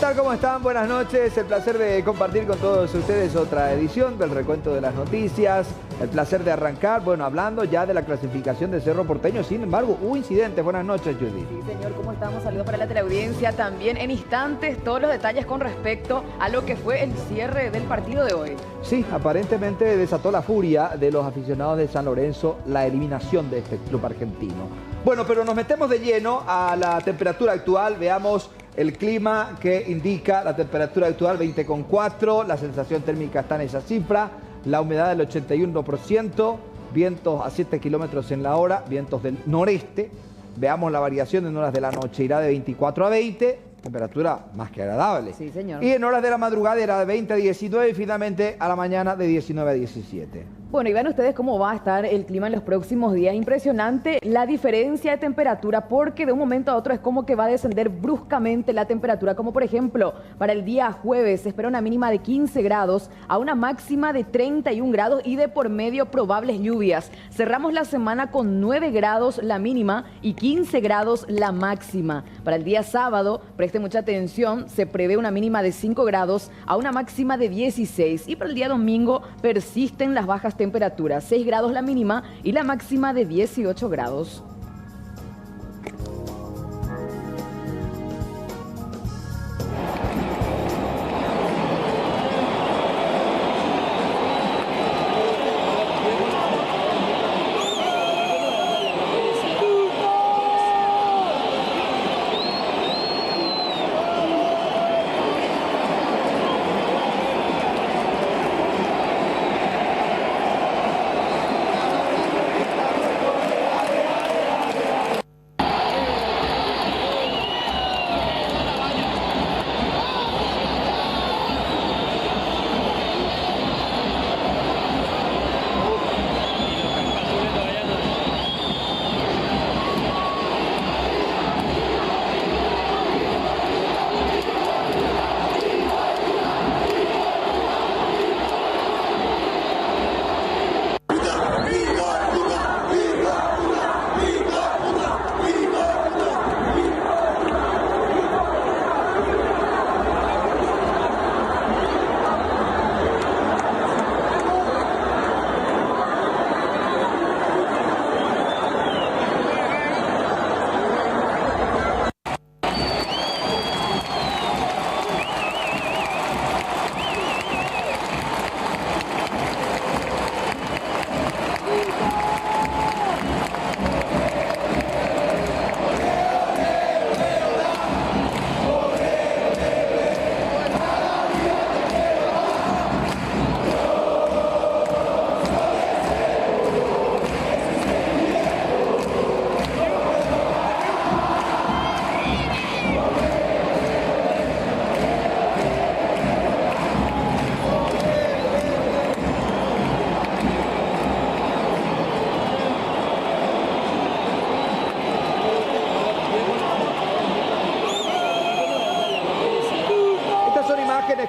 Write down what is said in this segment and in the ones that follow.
tal? ¿Cómo están? Buenas noches. El placer de compartir con todos ustedes otra edición del recuento de las noticias. El placer de arrancar, bueno, hablando ya de la clasificación de Cerro Porteño. Sin embargo, hubo incidentes. Buenas noches, Judy. Sí, señor, ¿cómo estamos? Saludos para la teleaudiencia. También en instantes todos los detalles con respecto a lo que fue el cierre del partido de hoy. Sí, aparentemente desató la furia de los aficionados de San Lorenzo la eliminación de este club argentino. Bueno, pero nos metemos de lleno a la temperatura actual. Veamos el clima que indica la temperatura actual 20,4, la sensación térmica está en esa cifra, la humedad del 81%, vientos a 7 kilómetros en la hora, vientos del noreste. Veamos la variación en horas de la noche, irá de 24 a 20, temperatura más que agradable. Sí, señor. Y en horas de la madrugada irá de 20 a 19 y finalmente a la mañana de 19 a 17. Bueno, y vean ustedes cómo va a estar el clima en los próximos días. Impresionante la diferencia de temperatura, porque de un momento a otro es como que va a descender bruscamente la temperatura. Como por ejemplo, para el día jueves se espera una mínima de 15 grados a una máxima de 31 grados y de por medio probables lluvias. Cerramos la semana con 9 grados la mínima y 15 grados la máxima. Para el día sábado, preste mucha atención, se prevé una mínima de 5 grados a una máxima de 16. Y para el día domingo persisten las bajas temperaturas, 6 grados la mínima y la máxima de 18 grados.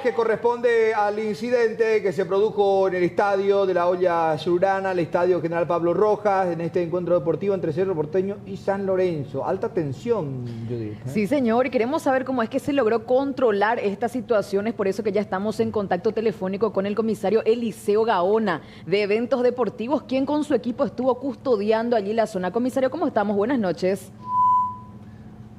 Que corresponde al incidente que se produjo en el estadio de la Olla Surana, el estadio General Pablo Rojas, en este encuentro deportivo entre Cerro Porteño y San Lorenzo. Alta tensión, Judith. Sí, señor, y queremos saber cómo es que se logró controlar estas situaciones, por eso que ya estamos en contacto telefónico con el comisario Eliseo Gaona de Eventos Deportivos, quien con su equipo estuvo custodiando allí la zona. Comisario, ¿cómo estamos? Buenas noches.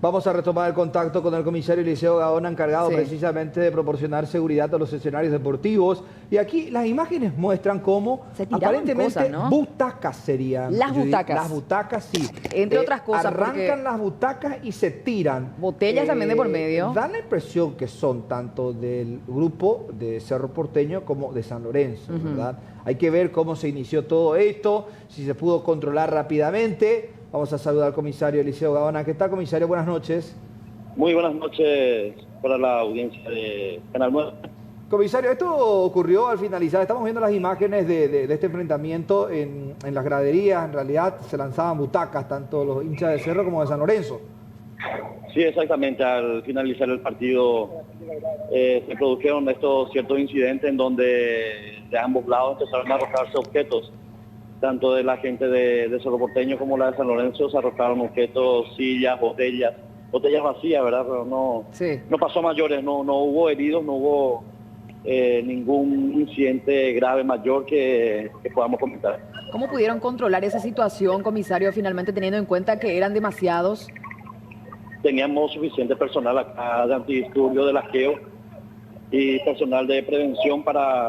Vamos a retomar el contacto con el comisario Eliseo Gaona, encargado precisamente de proporcionar seguridad a los escenarios deportivos. Y aquí las imágenes muestran cómo aparentemente cosas, ¿no? Butacas serían. Las butacas. Las butacas, sí. Entre otras cosas. Arrancan las butacas y se tiran. Botellas también de por medio. Da la impresión que son tanto del grupo de Cerro Porteño como de San Lorenzo, ¿verdad? Hay que ver cómo se inició todo esto, si se pudo controlar rápidamente. Vamos a saludar al comisario Eliseo Gaona. ¿Qué tal, comisario? Buenas noches. Muy buenas noches para la audiencia de Canal 9. Comisario, esto ocurrió al finalizar. Estamos viendo las imágenes de este enfrentamiento en las graderías. En realidad se lanzaban butacas, tanto los hinchas de Cerro como de San Lorenzo. Sí, exactamente. Al finalizar el partido se produjeron estos ciertos incidentes en donde de ambos lados empezaron a arrojarse objetos. Tanto de la gente de Cerro Porteño como la de San Lorenzo se arrojaron objetos, sillas, botellas, botellas vacías, ¿verdad? Pero no, Sí. no pasó a mayores, no hubo heridos, no hubo ningún incidente grave mayor que podamos comentar. ¿Cómo pudieron controlar esa situación, comisario, finalmente teniendo en cuenta que eran demasiados? Teníamos suficiente personal acá de antidisturbios, de laqueo y personal de prevención para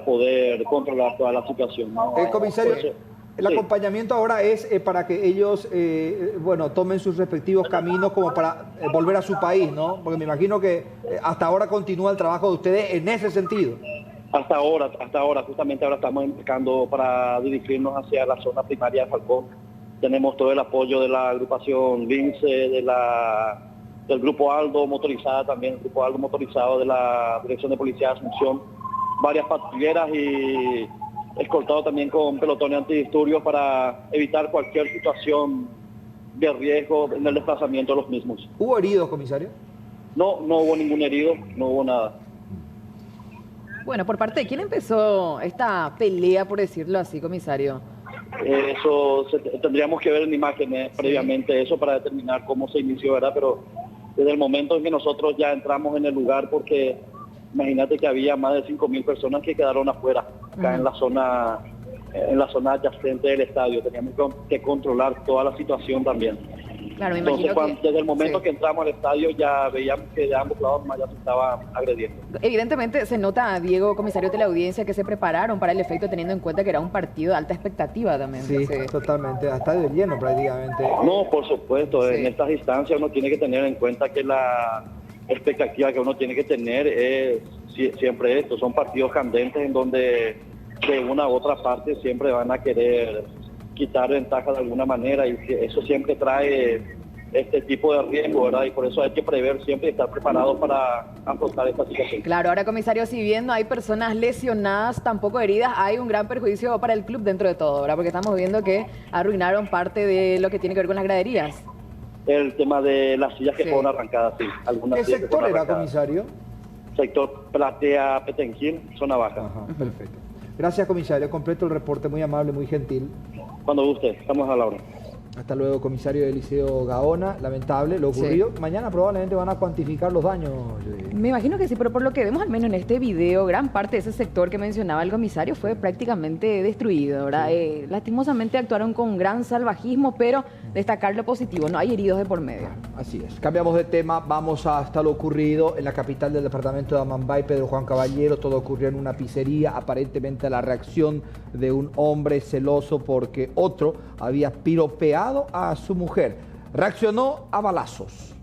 poder controlar toda la situación, ¿no? Comisario, Por eso, el sí. acompañamiento ahora es para que ellos, bueno, tomen sus respectivos caminos como para volver a su país, ¿no? Porque me imagino que hasta ahora continúa el trabajo de ustedes en ese sentido. Hasta ahora, justamente ahora estamos embarcando para dirigirnos hacia la zona primaria de Falcón. Tenemos todo el apoyo de la agrupación Lince, del Grupo Aldo motorizada también, el Grupo Aldo motorizado de la Dirección de Policía de Asunción, varias patrulleras y escoltado también con pelotones antidisturbios para evitar cualquier situación de riesgo en el desplazamiento de los mismos. ¿Hubo heridos, comisario? No hubo ningún herido, no hubo nada. Bueno, ¿por parte de quién empezó esta pelea, por decirlo así, comisario? Tendríamos que ver en imágenes previamente eso para determinar cómo se inició, ¿verdad? Pero desde el momento en que nosotros ya entramos en el lugar, porque imagínate que había más de 5.000 personas que quedaron afuera, acá en la zona adyacente del estadio. Teníamos que controlar toda la situación también. Claro, me Entonces, imagino desde el momento sí. que entramos al estadio ya veíamos que de ambos lados más ya se estaba agrediendo. Evidentemente se nota, Diego, comisario de la audiencia, que se prepararon para el efecto teniendo en cuenta que era un partido de alta expectativa también. Sí, totalmente, hasta de lleno prácticamente. No, por supuesto, Sí. en estas instancias uno tiene que tener en cuenta que la expectativa que uno tiene que tener es siempre esto, son partidos candentes en donde de una u otra parte siempre van a querer quitar ventaja de alguna manera y eso siempre trae este tipo de riesgo, ¿verdad? Y por eso hay que prever siempre y estar preparados para afrontar esta situación. Claro, ahora comisario, si bien no hay personas lesionadas, tampoco heridas, hay un gran perjuicio para el club dentro de todo, ¿verdad? Porque estamos viendo que arruinaron parte de lo que tiene que ver con las graderías. El tema de las sillas que Sí. fueron arrancadas, sí. Algunas ¿Qué sillas que sector fueron era, arrancadas. comisario? Sector Platea Petenquín, zona baja. Ajá, perfecto. Gracias, comisario. Completo el reporte, muy amable, muy gentil. Cuando guste, estamos a la hora. Hasta luego, comisario Eliseo Gaona. Lamentable lo ocurrido. Sí. Mañana probablemente van a cuantificar los daños. Me imagino que sí, pero por lo que vemos al menos en este video, gran parte de ese sector que mencionaba el comisario fue prácticamente destruido, ¿verdad? Lastimosamente actuaron con gran salvajismo, pero destacar lo positivo, no hay heridos de por medio. Así es. Cambiamos de tema, vamos hasta lo ocurrido en la capital del departamento de Amambay, Pedro Juan Caballero. Todo ocurrió en una pizzería, aparentemente la reacción de un hombre celoso porque otro había piropeado a su mujer. Reaccionó a balazos.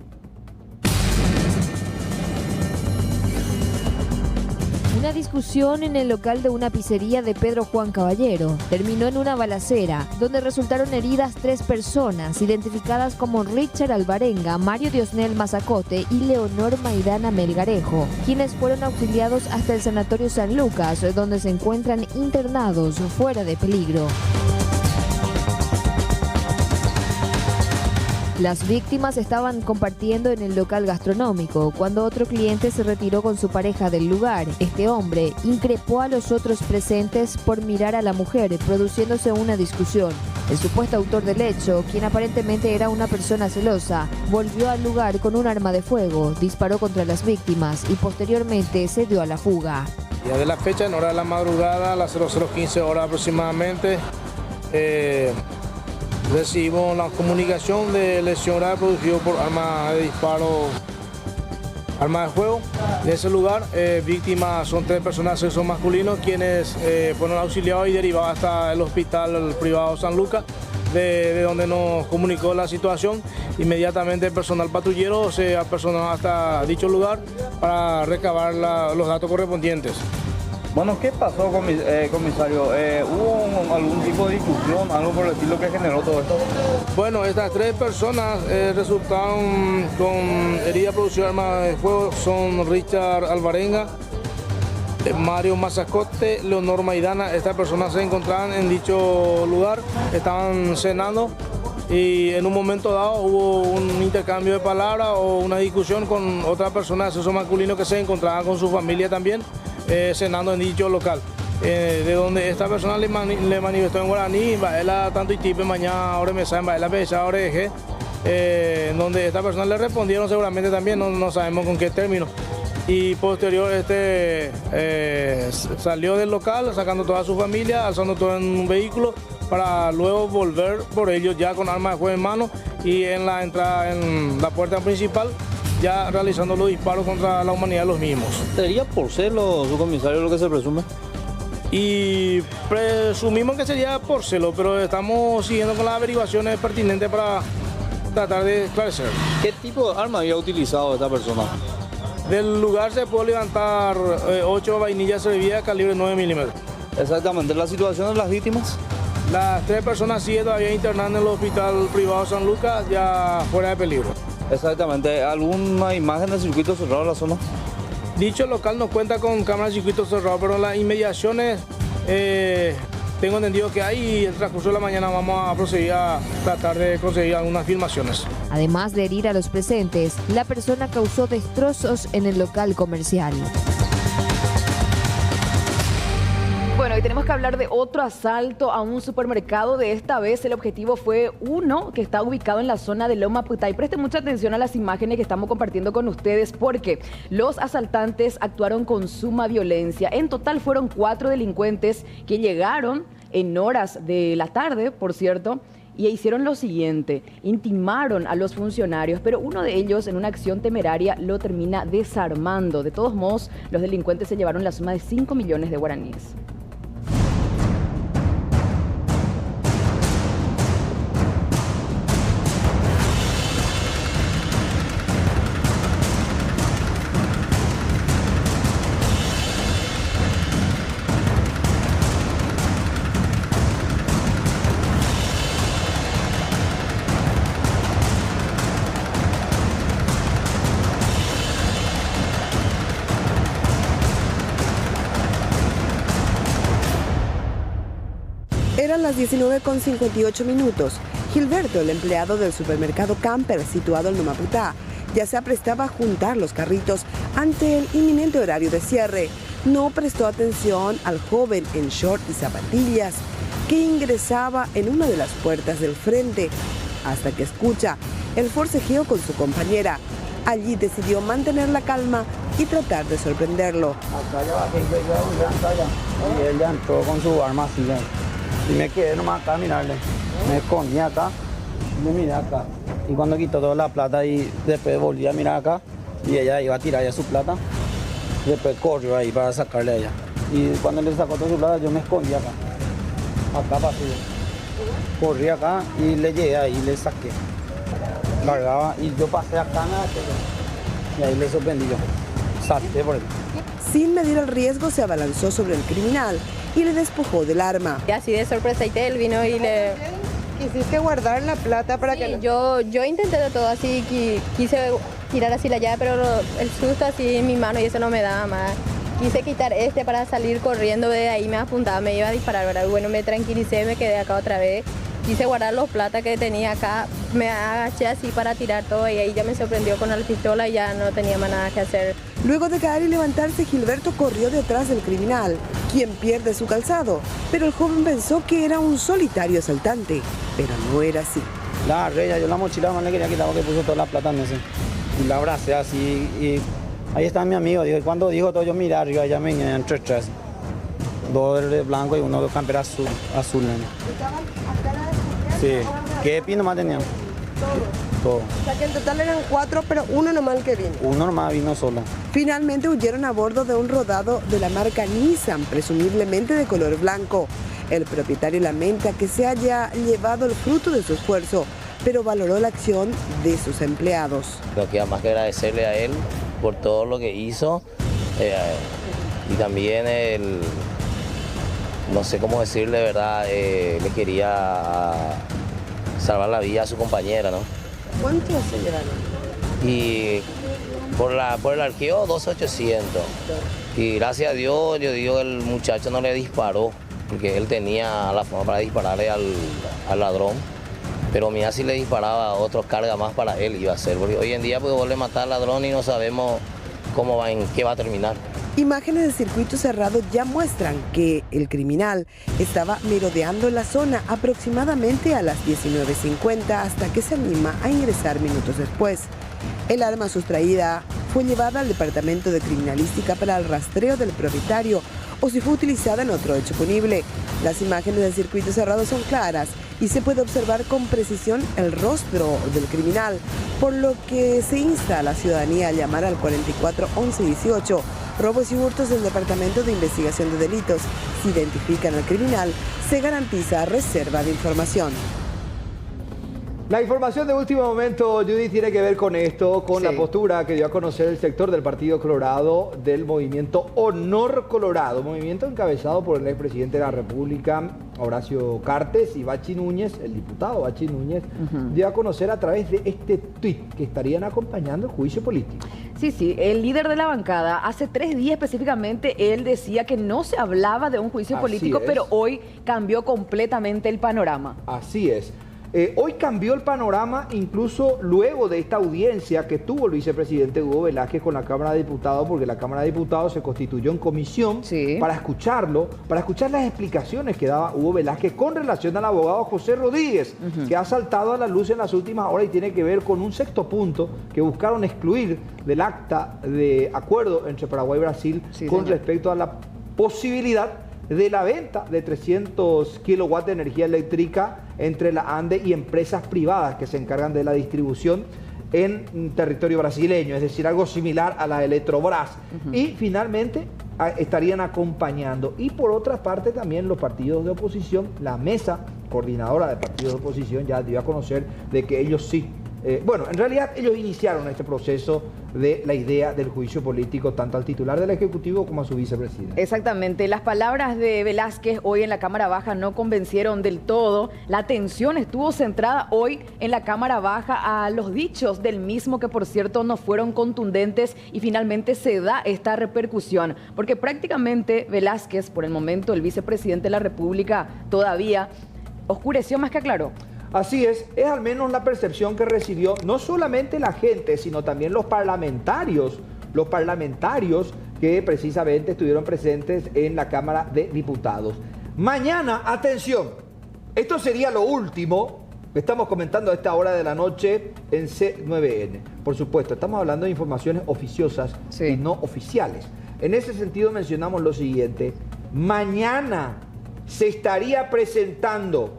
Una discusión en el local de una pizzería de Pedro Juan Caballero terminó en una balacera, donde resultaron heridas 3 personas, identificadas como Richard Alvarenga, Mario Diosnel Mazacote y Leonor Maidana Melgarejo, quienes fueron auxiliados hasta el Sanatorio San Lucas, donde se encuentran internados fuera de peligro. Las víctimas estaban compartiendo en el local gastronómico cuando otro cliente se retiró con su pareja del lugar. Este hombre increpó a los otros presentes por mirar a la mujer, produciéndose una discusión. El supuesto autor del hecho, quien aparentemente era una persona celosa, volvió al lugar con un arma de fuego, disparó contra las víctimas y posteriormente se dio a la fuga. Ya de la fecha, en hora de la madrugada, a las 00:15 horas aproximadamente, recibimos la comunicación de lesión grave producido por arma de disparo, arma de fuego. En ese lugar, víctimas son 3 personas de sexo masculino, quienes fueron auxiliados y derivados hasta el hospital privado San Lucas, de donde nos comunicó la situación. Inmediatamente el personal patrullero se apersonó hasta dicho lugar para recabar los datos correspondientes. Bueno, ¿qué pasó, comisario? ¿Hubo algún tipo de discusión, algo por el estilo que generó todo esto? Bueno, estas 3 personas resultaron con herida producida de arma de fuego. Son Richard Alvarenga, Mario Mazacote, Leonor Maidana. Estas personas se encontraban en dicho lugar, estaban cenando y en un momento dado hubo un intercambio de palabras o una discusión con otra persona de sexo masculino que se encontraba con su familia también. Cenando en dicho local, de donde esta persona le manifestó en guaraní, baela tanto y tipe mañana ahora me saben baela pesa ahora eje, donde esta persona le respondieron seguramente también, no sabemos con qué término. Y posterior salió del local sacando toda su familia, alzando todo en un vehículo para luego volver por ellos ya con arma de fuego en mano y en la entrada en la puerta principal ya realizando los disparos contra la humanidad de los mismos. ¿Sería por celo, su comisario, lo que se presume? Y presumimos que sería por celo, pero estamos siguiendo con las averiguaciones pertinentes para tratar de esclarecer. ¿Qué tipo de arma había utilizado esta persona? Del lugar se puede levantar 8 vainillas servidas calibre 9 milímetros. Exactamente, ¿la situación de las víctimas? Las 3 personas siguen todavía internadas en el hospital privado San Lucas, ya fuera de peligro. Exactamente, ¿alguna imagen del circuito cerrado en la zona? Dicho local no cuenta con cámaras de circuito cerrado, pero en las inmediaciones tengo entendido que hay y en el transcurso de la mañana vamos a proceder a tratar de conseguir algunas filmaciones. Además de herir a los presentes, la persona causó destrozos en el local comercial. Bueno, y tenemos que hablar de otro asalto a un supermercado. De esta vez el objetivo fue uno que está ubicado en la zona de Loma Putay. Presten mucha atención a las imágenes que estamos compartiendo con ustedes porque los asaltantes actuaron con suma violencia. En total fueron 4 delincuentes que llegaron en horas de la tarde, por cierto, y hicieron lo siguiente: intimaron a los funcionarios, pero uno de ellos en una acción temeraria lo termina desarmando. De todos modos, los delincuentes se llevaron la suma de 5 millones de guaraníes. Eran las 19:58. Gilberto, el empleado del supermercado Camper situado en Lumaputá, ya se aprestaba a juntar los carritos ante el inminente horario de cierre. No prestó atención al joven en short y zapatillas que ingresaba en una de las puertas del frente hasta que escucha el forcejeo con su compañera. Allí decidió mantener la calma y tratar de sorprenderlo. Acá ya bajé, y él ya entró con su arma así. Y me quedé nomás acá a mirarle. Me escondí acá, me miré acá. Y cuando quitó toda la plata y después volví a mirar acá y ella iba a tirar ya su plata, después corrió ahí para sacarle a ella. Y cuando le sacó toda su plata yo me escondí acá. Acá pasé yo. Corrí acá y le llegué ahí y le saqué. Cargaba y yo pasé acá y ahí le sorprendí yo. Salté por él. Sin medir el riesgo se abalanzó sobre el criminal y le despojó del arma. Y así de sorpresa y él vino y le... ¿Quisiste guardar la plata para que no? Yo intenté de todo así, quise tirar así la llave, pero el susto así en mi mano y eso no me daba más. Quise quitar para salir corriendo, de ahí me apuntaba, me iba a disparar, ¿verdad? Bueno, me tranquilicé, me quedé acá otra vez. Quise guardar los plata que tenía acá, me agaché así para tirar todo y ahí ya me sorprendió con la pistola y ya no tenía más nada que hacer. Luego de caer y levantarse, Gilberto corrió detrás del criminal, quien pierde su calzado. Pero el joven pensó que era un solitario asaltante, pero no era así. La agarré, yo la mochila más le quería quitar porque puso toda la plata en ese. Y la abracé así y ahí está mi amigo. Digo, cuando dijo todo, yo miré arriba, ya me vinieron tres. 2 de blanco y 1 de campera azul. Sí, ¿qué pino más tenían? Todo. O sea que en total eran 4, pero 1 nomás el que vino. 1 nomás vino solo. Finalmente huyeron a bordo de un rodado de la marca Nissan, presumiblemente de color blanco. El propietario lamenta que se haya llevado el fruto de su esfuerzo, pero valoró la acción de sus empleados. Creo que más que agradecerle a él por todo lo que hizo y también no sé cómo decirle, ¿verdad? Le quería salvar la vida a su compañera, ¿no? ¿Cuánto se llevaron? Y por el arqueo, 12.800. Y gracias a Dios, yo digo, el muchacho no le disparó, porque él tenía la forma para dispararle al ladrón. Pero mira, si le disparaba a otro, carga más para él iba a ser, porque hoy en día pues vos le matar al ladrón y no sabemos qué va a terminar. Imágenes de circuito cerrado ya muestran que el criminal estaba merodeando la zona aproximadamente a las 19:50 hasta que se anima a ingresar minutos después. El arma sustraída fue llevada al departamento de criminalística para el rastreo del propietario o si fue utilizada en otro hecho punible. Las imágenes del circuito cerrado son claras y se puede observar con precisión el rostro del criminal, por lo que se insta a la ciudadanía a llamar al 44 11 18. Robos y hurtos del Departamento de Investigación de Delitos. Si identifican al criminal, se garantiza reserva de información. La información de último momento, Judy, tiene que ver con esto, con la postura que dio a conocer el sector del Partido Colorado del movimiento Honor Colorado, movimiento encabezado por el expresidente de la República, Horacio Cartes, y Bachi Núñez, el diputado Bachi Núñez, dio a conocer a través de este tuit que estarían acompañando el juicio político. Sí, el líder de la bancada, hace 3 días específicamente, él decía que no se hablaba de un juicio político, pero hoy cambió completamente el panorama. Así es. Hoy cambió el panorama incluso luego de esta audiencia que tuvo el vicepresidente Hugo Velázquez con la Cámara de Diputados, porque la Cámara de Diputados se constituyó en comisión para escucharlo, para escuchar las explicaciones que daba Hugo Velázquez con relación al abogado José Rodríguez, que ha saltado a la luz en las últimas horas y tiene que ver con un sexto punto que buscaron excluir del acta de acuerdo entre Paraguay y Brasil con respecto a la posibilidad de la venta de 300 kilowatts de energía eléctrica entre la ANDE y empresas privadas que se encargan de la distribución en territorio brasileño, es decir, algo similar a la Electrobras. Y finalmente estarían acompañando. Y por otra parte también los partidos de oposición, la mesa coordinadora de partidos de oposición ya dio a conocer de que ellos sí. Bueno, en realidad ellos iniciaron este proceso de la idea del juicio político tanto al titular del Ejecutivo como a su vicepresidente. Exactamente. Las palabras de Velázquez hoy en la Cámara Baja no convencieron del todo. La atención estuvo centrada hoy en la Cámara Baja a los dichos del mismo, que por cierto no fueron contundentes, y finalmente se da esta repercusión. Porque prácticamente Velázquez, por el momento el vicepresidente de la República, todavía oscureció más que aclaró. Así es al menos la percepción que recibió no solamente la gente, sino también los parlamentarios que precisamente estuvieron presentes en la Cámara de Diputados. Mañana, atención, esto sería lo último que estamos comentando a esta hora de la noche en C9N. Por supuesto, estamos hablando de informaciones oficiosas y no oficiales. En ese sentido mencionamos lo siguiente: mañana se estaría presentando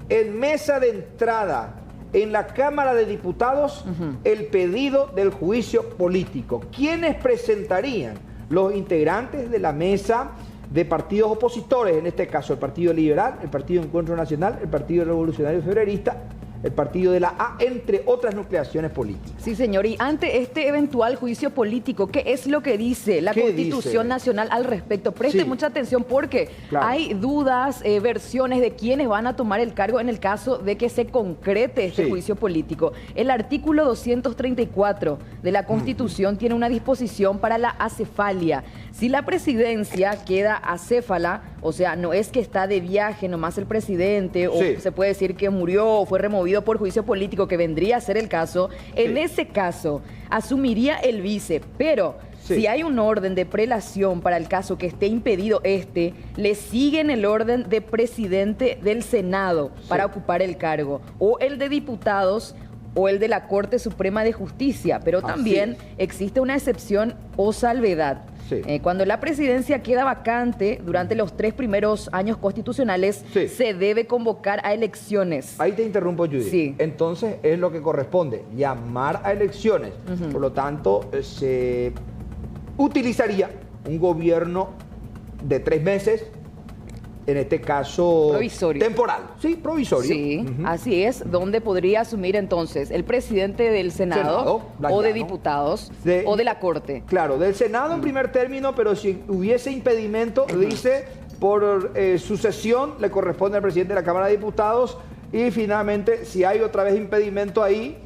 en mesa de entrada en la Cámara de Diputados el pedido del juicio político. ¿Quiénes presentarían? Los integrantes de la mesa de partidos opositores, en este caso el Partido Liberal, el Partido Encuentro Nacional, el Partido Revolucionario Febrerista, el Partido de la A, entre otras nucleaciones políticas. Sí, señor. Y ante este eventual juicio político, ¿qué es lo que dice la Constitución Nacional al respecto? Preste mucha atención porque hay dudas, versiones de quiénes van a tomar el cargo en el caso de que se concrete este juicio político. El artículo 234 de la Constitución tiene una disposición para la acefalia. Si la presidencia queda acéfala, o sea, no es que está de viaje nomás el presidente, o se puede decir que murió o fue removido por juicio político, que vendría a ser el caso, en ese caso asumiría el vice, pero si hay un orden de prelación para el caso que esté impedido le siguen el orden de presidente del Senado para ocupar el cargo, o el de diputados, o el de la Corte Suprema de Justicia, pero también existe una excepción o salvedad. Cuando la presidencia queda vacante durante los 3 primeros años constitucionales, se debe convocar a elecciones. Ahí te interrumpo, Judy. Entonces es lo que corresponde, llamar a elecciones. Por lo tanto, se utilizaría un gobierno de 3 meses, en este caso provisorio. Temporal. Sí, provisorio. Sí, así es, donde podría asumir entonces el presidente del Senado o de diputados o de la Corte. Claro, del Senado en primer término, pero si hubiese impedimento, dice, por sucesión le corresponde al presidente de la Cámara de Diputados. Y finalmente, si hay otra vez impedimento ahí,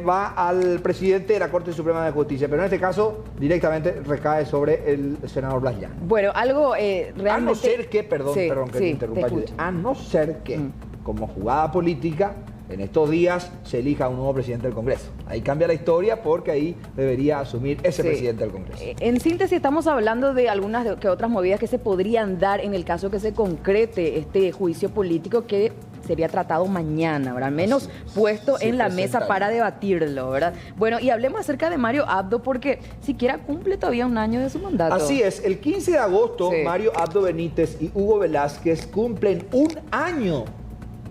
va al presidente de la Corte Suprema de Justicia. Pero en este caso, directamente recae sobre el senador Blas Llano. Bueno, algo realmente... A no ser que, perdón que te interrumpa, a no ser que, como jugada política, en estos días se elija un nuevo presidente del Congreso. Ahí cambia la historia porque ahí debería asumir ese presidente del Congreso. En síntesis, estamos hablando de algunas que otras movidas que se podrían dar en el caso que se concrete este juicio político que sería tratado mañana, ¿verdad? Al menos puesto en la mesa para debatirlo, ¿verdad? Bueno, y hablemos acerca de Mario Abdo porque siquiera cumple todavía un año de su mandato. Así es, el 15 de agosto Mario Abdo Benítez y Hugo Velázquez cumplen un año.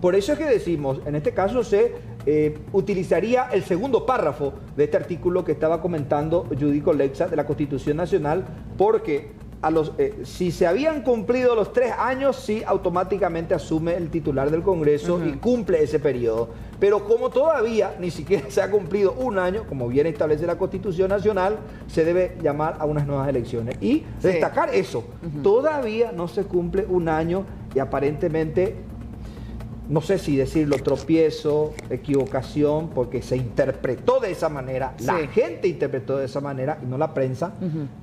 Por eso es que decimos, en este caso se utilizaría el segundo párrafo de este artículo que estaba comentando Judy Colexa de la Constitución Nacional, porque si se habían cumplido los 3 años, sí, automáticamente asume el titular del Congreso y cumple ese periodo. Pero como todavía ni siquiera se ha cumplido un año, como bien establece la Constitución Nacional, se debe llamar a unas nuevas elecciones. Y destacar eso, todavía no se cumple un año y aparentemente, no sé si decirlo, tropiezo, equivocación, porque se interpretó de esa manera, la gente interpretó de esa manera y no la prensa.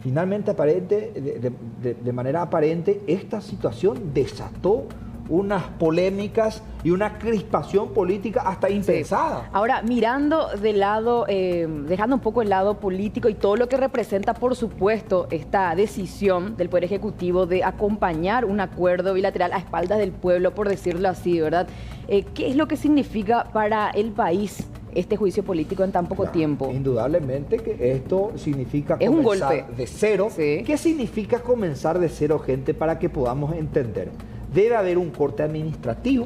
Finalmente, de manera aparente, esta situación desató unas polémicas y una crispación política hasta impensada. Ahora, mirando de lado, dejando un poco el lado político y todo lo que representa, por supuesto, esta decisión del Poder Ejecutivo de acompañar un acuerdo bilateral a espaldas del pueblo, por decirlo así, ¿verdad? ¿Qué es lo que significa para el país este juicio político en tan poco tiempo? Indudablemente que esto significa comenzar un golpe de cero. ¿Qué significa comenzar de cero, gente, para que podamos entender? Debe haber un corte administrativo.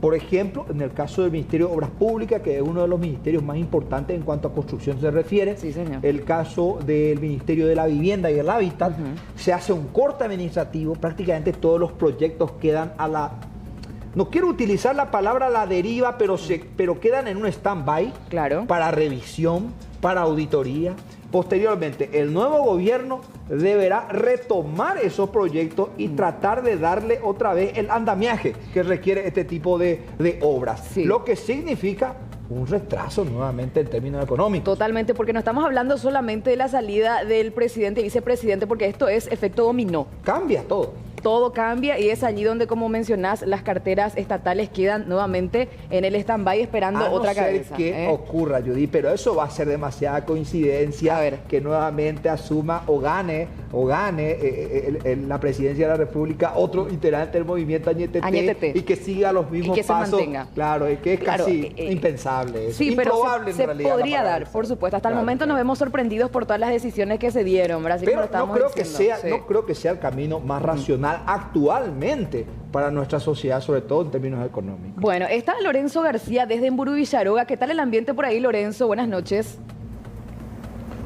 Por ejemplo, en el caso del Ministerio de Obras Públicas, que es uno de los ministerios más importantes en cuanto a construcción se refiere. El caso del Ministerio de la Vivienda y el Hábitat, se hace un corte administrativo. Prácticamente todos los proyectos quedan a la... No quiero utilizar la palabra a la deriva, pero quedan en un stand-by para revisión, para auditoría. Posteriormente, el nuevo gobierno deberá retomar esos proyectos y tratar de darle otra vez el andamiaje que requiere este tipo de obras. Lo que significa un retraso nuevamente en términos económicos. Totalmente, porque no estamos hablando solamente de la salida del presidente y vicepresidente, porque esto es efecto dominó. Cambia todo. Todo cambia y es allí donde, como mencionás, las carteras estatales quedan nuevamente en el stand-by esperando otra cabeza. Que ocurra, Judy, pero eso va a ser demasiada coincidencia que nuevamente asuma o gane la presidencia de la República otro integrante del movimiento Añetete y que siga los mismos pasos. Se mantenga. Claro, es que es casi impensable. Sí, improbable pero se podría dar, por supuesto. Hasta el momento nos vemos sorprendidos por todas las decisiones que se dieron. Pero no creo que sea el camino más racional actualmente para nuestra sociedad, sobre todo en términos económicos. Bueno, está Lorenzo García desde Emburu Villaroga. ¿Qué tal el ambiente por ahí, Lorenzo? Buenas noches.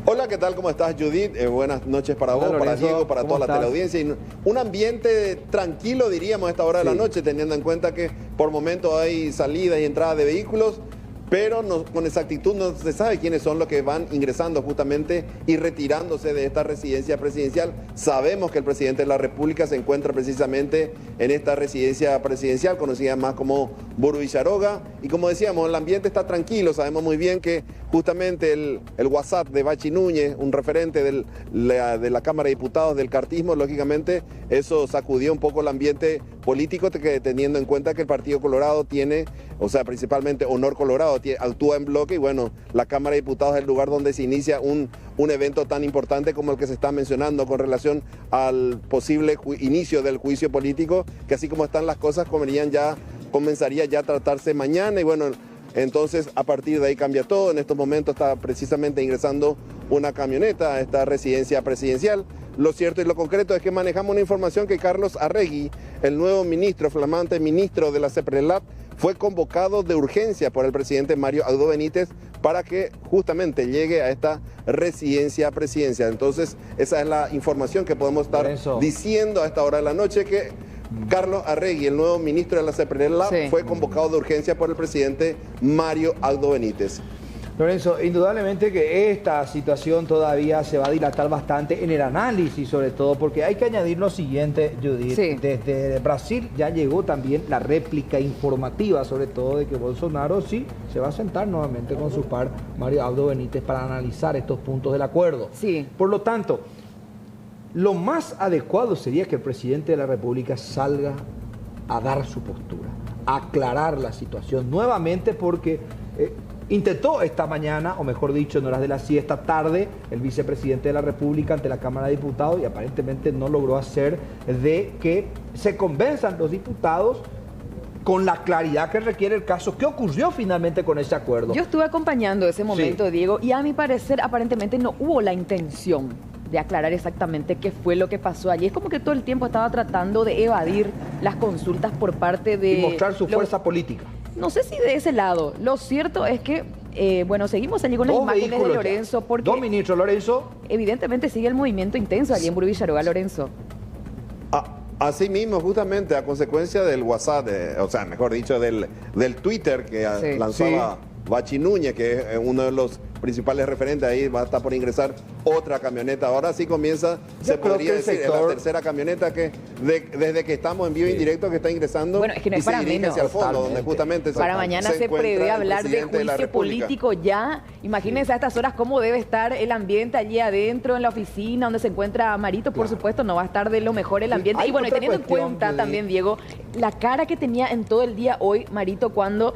Hola, ¿qué tal? ¿Cómo estás, Judith? Buenas noches para vos, Lorenzo, para Diego, para toda la teleaudiencia. Y un ambiente tranquilo, diríamos, a esta hora de la noche, teniendo en cuenta que por momentos hay salidas y entradas de vehículos, pero con exactitud no se sabe quiénes son los que van ingresando justamente y retirándose de esta residencia presidencial. Sabemos que el presidente de la República se encuentra precisamente en esta residencia presidencial, conocida más como Emburu Villaroga, y como decíamos, el ambiente está tranquilo. Sabemos muy bien que justamente el WhatsApp de Bachi Núñez, un referente de la Cámara de Diputados del cartismo, lógicamente eso sacudió un poco el ambiente político, teniendo en cuenta que el Partido Colorado tiene, o sea, principalmente Honor Colorado, actúa en bloque, y bueno, la Cámara de Diputados es el lugar donde se inicia un evento tan importante como el que se está mencionando con relación al posible inicio del juicio político, que así como están las cosas comenzaría ya a tratarse mañana, y bueno, entonces a partir de ahí cambia todo. En estos momentos está precisamente ingresando una camioneta a esta residencia presidencial. Lo cierto y lo concreto es que manejamos una información que Carlos Arregui, el nuevo ministro, flamante ministro de la CEPRELAT, fue convocado de urgencia por el presidente Mario Abdo Benítez para que justamente llegue a esta residencia presidencial. Entonces, esa es la información que podemos estar diciendo a esta hora de la noche, que Carlos Arregui, el nuevo ministro de la CEPRELAT, fue convocado de urgencia por el presidente Mario Abdo Benítez. Lorenzo, indudablemente que esta situación todavía se va a dilatar bastante en el análisis, sobre todo porque hay que añadir lo siguiente, Judith. Desde Brasil ya llegó también la réplica informativa, sobre todo de que Bolsonaro sí se va a sentar nuevamente con su par, Mario Abdo Benítez, para analizar estos puntos del acuerdo. Por lo tanto, lo más adecuado sería que el presidente de la República salga a dar su postura, aclarar la situación nuevamente porque intentó esta mañana, o mejor dicho, en horas de la siesta tarde, el vicepresidente de la República ante la Cámara de Diputados y aparentemente no logró hacer de que se convenzan los diputados con la claridad que requiere el caso. ¿Qué ocurrió finalmente con ese acuerdo? Yo estuve acompañando ese momento, Diego, y a mi parecer aparentemente no hubo la intención de aclarar exactamente qué fue lo que pasó allí. Es como que todo el tiempo estaba tratando de evadir las consultas por parte de... Y mostrar su fuerza política. No sé si de ese lado. Lo cierto es que, bueno, seguimos allí con las imágenes de Lorenzo porque... Dos ministros, Lorenzo. Evidentemente sigue el movimiento intenso allí en Burú Villaroga, Lorenzo. Así mismo, justamente a consecuencia del WhatsApp, o sea, mejor dicho, del Twitter que lanzaba Bachi Núñez, que es uno de los principales referentes, ahí va a estar por ingresar otra camioneta. Ahora sí comienza, se podría decir, es la tercera camioneta que desde que estamos en vivo y directo que está ingresando. Bueno, es que no es para menos. Hacia el fondo, donde justamente para mañana se prevé hablar de juicio político ya. Imagínense a estas horas cómo debe estar el ambiente allí adentro en la oficina donde se encuentra Marito. Por supuesto, no va a estar de lo mejor el ambiente. Y bueno, y teniendo en cuenta también, Diego, la cara que tenía en todo el día hoy Marito cuando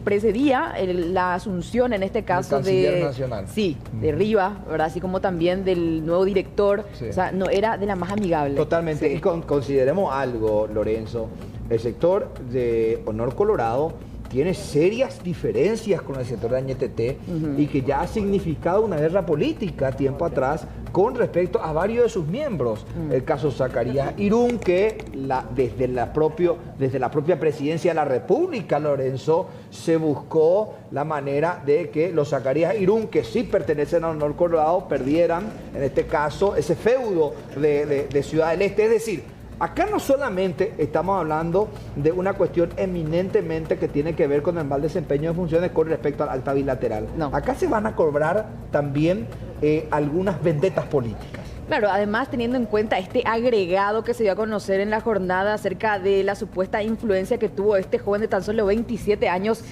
precedía la asunción, en este caso, nacional. Sí, de Rivas, ¿verdad? Así como también del nuevo director. O sea, no era de la más amigable. Totalmente. Y consideremos algo, Lorenzo. El sector de Honor Colorado tiene serias diferencias con el sector de Añetete y que ya ha significado una guerra política tiempo atrás con respecto a varios de sus miembros. El caso Zacarías Irún, que desde la propia presidencia de la República, Lorenzo, se buscó la manera de que los Zacarías Irún, que sí pertenecen a Honor Colorado, perdieran, en este caso, ese feudo de Ciudad del Este. Es decir, acá no solamente estamos hablando de una cuestión eminentemente que tiene que ver con el mal desempeño de funciones con respecto al acta bilateral. No. Acá se van a cobrar también algunas vendetas políticas. Claro, además teniendo en cuenta este agregado que se dio a conocer en la jornada acerca de la supuesta influencia que tuvo este joven de tan solo 27 años,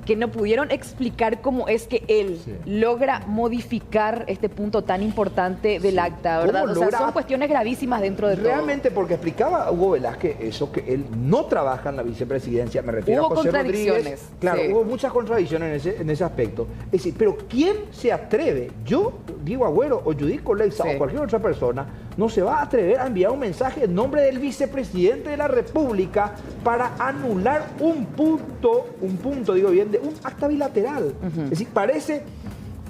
que no pudieron explicar cómo es que él logra modificar este punto tan importante del acta, ¿verdad? O sea, son cuestiones gravísimas dentro de todo. Realmente, porque explicaba Hugo Velázquez eso, que él no trabaja en la vicepresidencia, me refiero a José Rodríguez. Claro, hubo muchas contradicciones en ese aspecto. Es decir, pero ¿quién se atreve? Yo, Diego Agüero o Judith Coleiza o cualquier otra persona, no se va a atrever a enviar un mensaje en nombre del vicepresidente de la República para anular un punto, digo bien, de un acta bilateral. Es decir, parece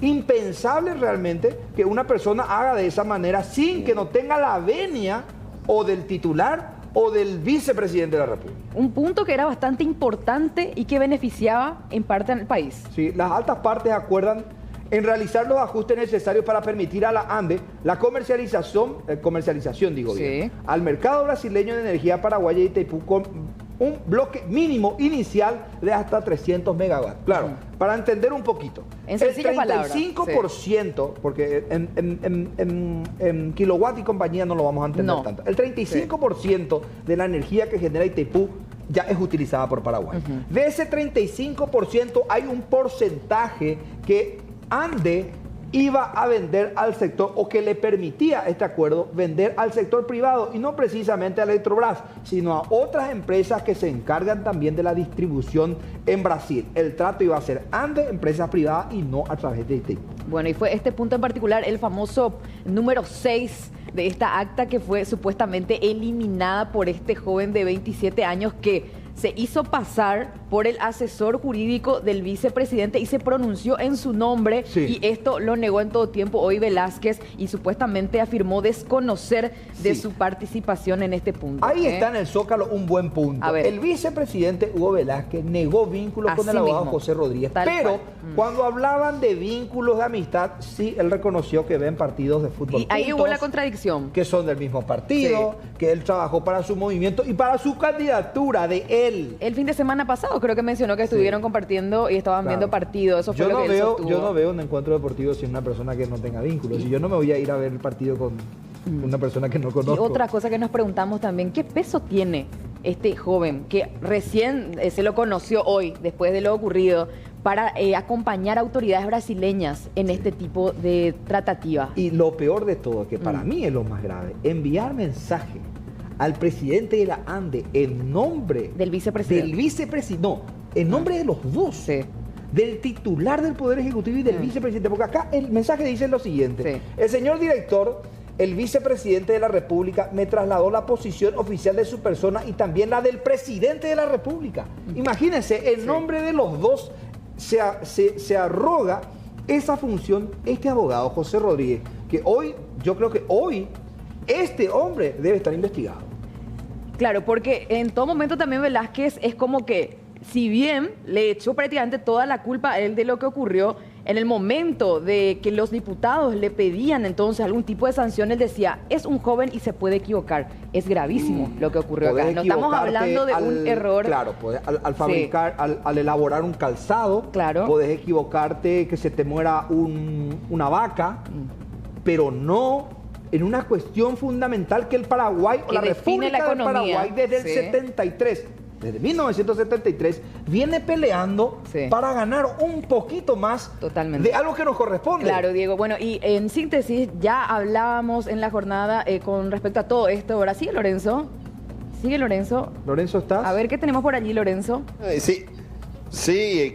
impensable realmente que una persona haga de esa manera sin que no tenga la venia o del titular o del vicepresidente de la República. Un punto que era bastante importante y que beneficiaba en parte al país. Sí, las altas partes acuerdan en realizar los ajustes necesarios para permitir a la ANDE la comercialización al mercado brasileño de energía paraguaya y Itaipú con un bloque mínimo inicial de hasta 300 megawatts. Claro, para entender un poquito. En sencillas palabras. El 35%, porque en kilowatt y compañía no lo vamos a entender tanto. El 35% de la energía que genera Itaipú ya es utilizada por Paraguay. De ese 35% hay un porcentaje que ANDE iba a vender al sector, o que le permitía este acuerdo vender al sector privado, y no precisamente a Electrobras, sino a otras empresas que se encargan también de la distribución en Brasil. El trato iba a ser ANDE, empresas privadas, y no a través de Itaipú. Bueno, y fue este punto en particular el famoso número 6 de esta acta que fue supuestamente eliminada por este joven de 27 años que se hizo pasar por el asesor jurídico del vicepresidente y se pronunció en su nombre, y esto lo negó en todo tiempo hoy Velázquez y supuestamente afirmó desconocer de su participación en este punto. Ahí está en el Zócalo un buen punto. A ver. El vicepresidente Hugo Velázquez negó vínculos con el abogado José Rodríguez, pero cuando hablaban de vínculos de amistad, sí, él reconoció que ven partidos de fútbol. Y ahí hubo la contradicción. Que son del mismo partido, que él trabajó para su movimiento y para su candidatura de él. El fin de semana pasado creo que mencionó que estuvieron compartiendo y estaban viendo partidos. Eso fue lo que él sostuvo. Yo no veo un encuentro deportivo sin una persona que no tenga vínculos. Y yo no me voy a ir a ver el partido con una persona que no conozco. Y otra cosa que nos preguntamos también, ¿qué peso tiene este joven que recién se lo conoció hoy, después de lo ocurrido, para acompañar a autoridades brasileñas en este tipo de tratativa? Y lo peor de todo, que para mí es lo más grave, enviar mensajes al presidente de la ANDE en nombre del vicepresidente. No, en nombre de los dos. Sí. Del titular del Poder Ejecutivo y del vicepresidente. Porque acá el mensaje dice lo siguiente. Sí. El señor director, el vicepresidente de la República, me trasladó la posición oficial de su persona y también la del presidente de la República. Imagínense, en nombre de los dos se arroga esa función este abogado, José Rodríguez, que hoy, yo creo que hoy, este hombre debe estar investigado. Claro, porque en todo momento también Velázquez es como que, si bien le echó prácticamente toda la culpa a él de lo que ocurrió, en el momento de que los diputados le pedían entonces algún tipo de sanción, él decía, es un joven y se puede equivocar. Es gravísimo lo que ocurrió acá. No estamos hablando de un error. Claro, al fabricar, al elaborar un calzado, podés equivocarte, que se te muera una vaca, pero no en una cuestión fundamental que el Paraguay, o la República del Paraguay, desde el 73, desde 1973, viene peleando para ganar un poquito más de algo que nos corresponde. Claro, Diego. Bueno, y en síntesis, ya hablábamos en la jornada con respecto a todo esto. Ahora sigue Lorenzo. ¿Sigue Lorenzo? ¿Lorenzo estás? A ver, ¿qué tenemos por allí, Lorenzo? Sí,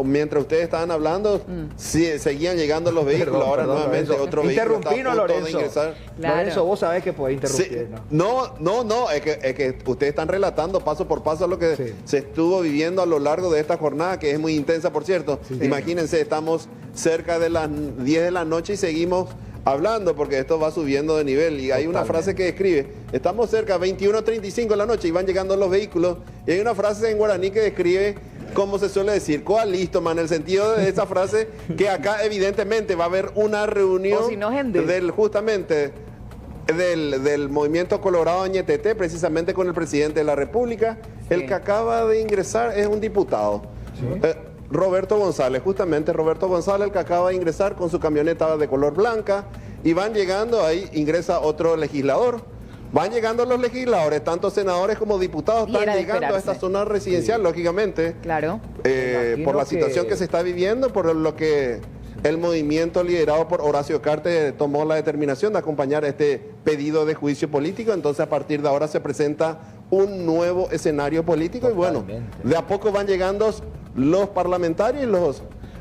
mientras ustedes estaban hablando, seguían llegando los vehículos. Ahora nuevamente otro vehículo está a punto de ingresar. Lorenzo, vos sabés que podés interrumpir. No, es que ustedes están relatando paso por paso lo que se estuvo viviendo a lo largo de esta jornada, que es muy intensa, por cierto. Imagínense, estamos cerca de las 10 de la noche y seguimos hablando, porque esto va subiendo de nivel. Y hay una frase que describe, estamos cerca, 21:35 de la noche y van llegando los vehículos. Y hay una frase en guaraní que describe, como se suele decir, ¿cuál listo, man? En el sentido de esa frase, que acá evidentemente va a haber una reunión justamente del Movimiento Colorado Ñetete, precisamente con el presidente de la República. El que acaba de ingresar es un diputado, Roberto González, justamente Roberto González, el que acaba de ingresar con su camioneta de color blanca, y van llegando, ahí ingresa otro legislador. Van llegando los legisladores, tanto senadores como diputados, están llegando a esta zona residencial, lógicamente. Claro. Por la situación que se está viviendo, por lo que el movimiento liderado por Horacio Cartes tomó la determinación de acompañar este pedido de juicio político. Entonces, a partir de ahora se presenta un nuevo escenario político. Totalmente. Y bueno, de a poco van llegando los parlamentarios y